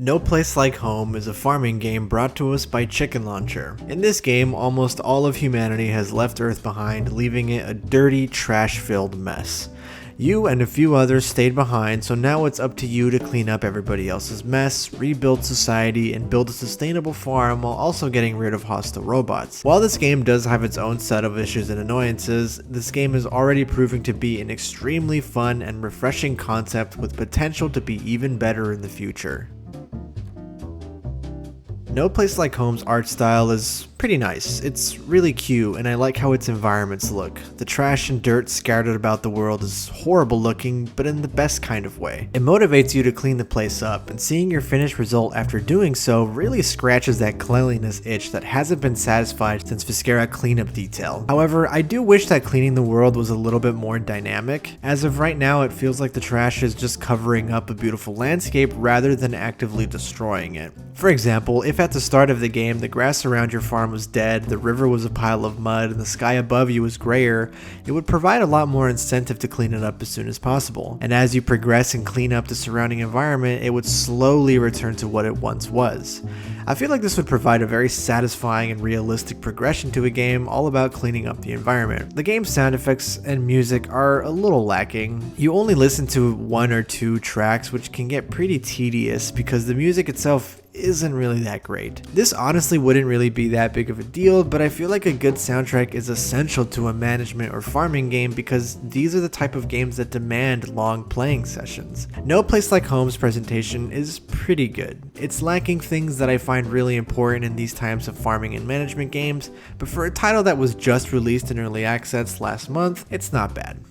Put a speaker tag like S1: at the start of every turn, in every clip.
S1: No Place Like Home is a farming game brought to us by Chicken Launcher. In this game, almost all of humanity has left Earth behind, leaving it a dirty, trash-filled mess. You and a few others stayed behind, so now it's up to you to clean up everybody else's mess, rebuild society, and build a sustainable farm while also getting rid of hostile robots. While this game does have its own set of issues and annoyances, this game is already proving to be an extremely fun and refreshing concept with potential to be even better in the future. No Place Like Home's art style is pretty nice. It's really cute, and I like how its environments look. The trash and dirt scattered about the world is horrible looking, but in the best kind of way. It motivates you to clean the place up, and seeing your finished result after doing so really scratches that cleanliness itch that hasn't been satisfied since Viscera cleanup detail. However, I do wish that cleaning the world was a little bit more dynamic. As of right now, it feels like the trash is just covering up a beautiful landscape rather than actively destroying it. For example, if at the start of the game the grass around your farm was dead, the river was a pile of mud, and the sky above you was grayer, it would provide a lot more incentive to clean it up as soon as possible. And as you progress and clean up the surrounding environment, it would slowly return to what it once was. I feel like this would provide a very satisfying and realistic progression to a game all about cleaning up the environment. The game's sound effects and music are a little lacking. You only listen to one or two tracks, which can get pretty tedious because the music itself isn't really that great. This honestly wouldn't really be that big of a deal, but I feel like a good soundtrack is essential to a management or farming game because these are the type of games that demand long playing sessions. No Place Like Home's presentation is pretty good. It's lacking things that I find really important in these types of farming and management games, but for a title that was just released in early access last month, it's not bad.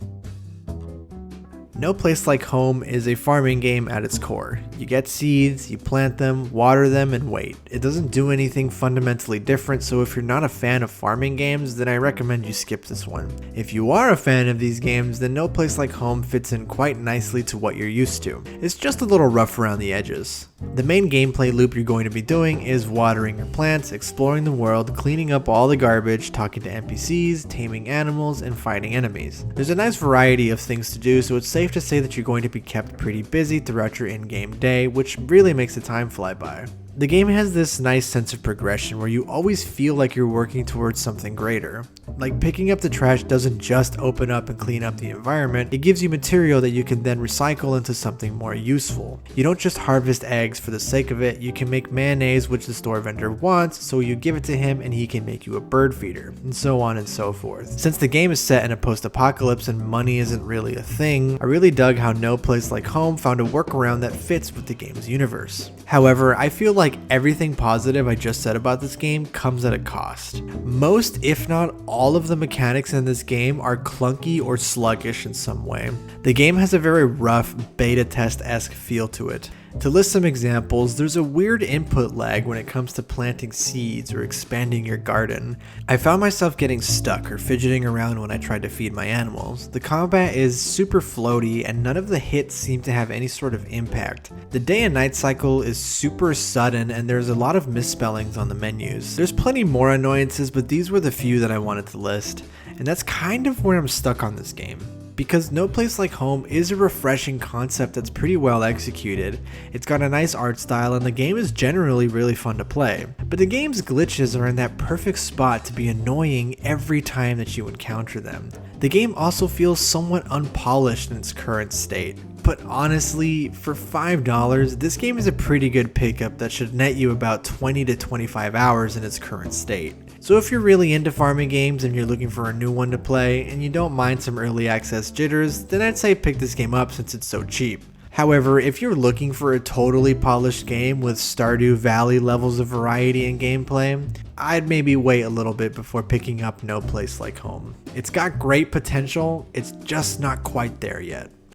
S1: No Place Like Home is a farming game at its core. You get seeds, you plant them, water them, and wait. It doesn't do anything fundamentally different, so if you're not a fan of farming games, then I recommend you skip this one. If you are a fan of these games, then No Place Like Home fits in quite nicely to what you're used to. It's just a little rough around the edges. The main gameplay loop you're going to be doing is watering your plants, exploring the world, cleaning up all the garbage, talking to NPCs, taming animals, and fighting enemies. There's a nice variety of things to do, so it's safe to say that you're going to be kept pretty busy throughout your in-game day, which really makes the time fly by. The game has this nice sense of progression where you always feel like you're working towards something greater. Like picking up the trash doesn't just open up and clean up the environment, it gives you material that you can then recycle into something more useful. You don't just harvest eggs for the sake of it, you can make mayonnaise which the store vendor wants, so you give it to him and he can make you a bird feeder, and so on and so forth. Since the game is set in a post-apocalypse and money isn't really a thing, I really dug how No Place Like Home found a workaround that fits with the game's universe. However, I feel like everything positive I just said about this game comes at a cost. Most, if not all of the mechanics in this game are clunky or sluggish in some way. The game has a very rough, beta test-esque feel to it. To list some examples, there's a weird input lag when it comes to planting seeds or expanding your garden. I found myself getting stuck or fidgeting around when I tried to feed my animals. The combat is super floaty and none of the hits seem to have any sort of impact. The day and night cycle is super sudden and there's a lot of misspellings on the menus. There's plenty more annoyances, but these were the few that I wanted to list. And that's kind of where I'm stuck on this game. Because No Place Like Home is a refreshing concept that's pretty well executed, it's got a nice art style, and the game is generally really fun to play. But the game's glitches are in that perfect spot to be annoying every time that you encounter them. The game also feels somewhat unpolished in its current state. But honestly, for $5, this game is a pretty good pickup that should net you about 20 to 25 hours in its current state. So if you're really into farming games and you're looking for a new one to play and you don't mind some early access jitters, then I'd say pick this game up since it's so cheap. However, if you're looking for a totally polished game with Stardew Valley levels of variety and gameplay, I'd maybe wait a little bit before picking up No Place Like Home. It's got great potential, it's just not quite there yet.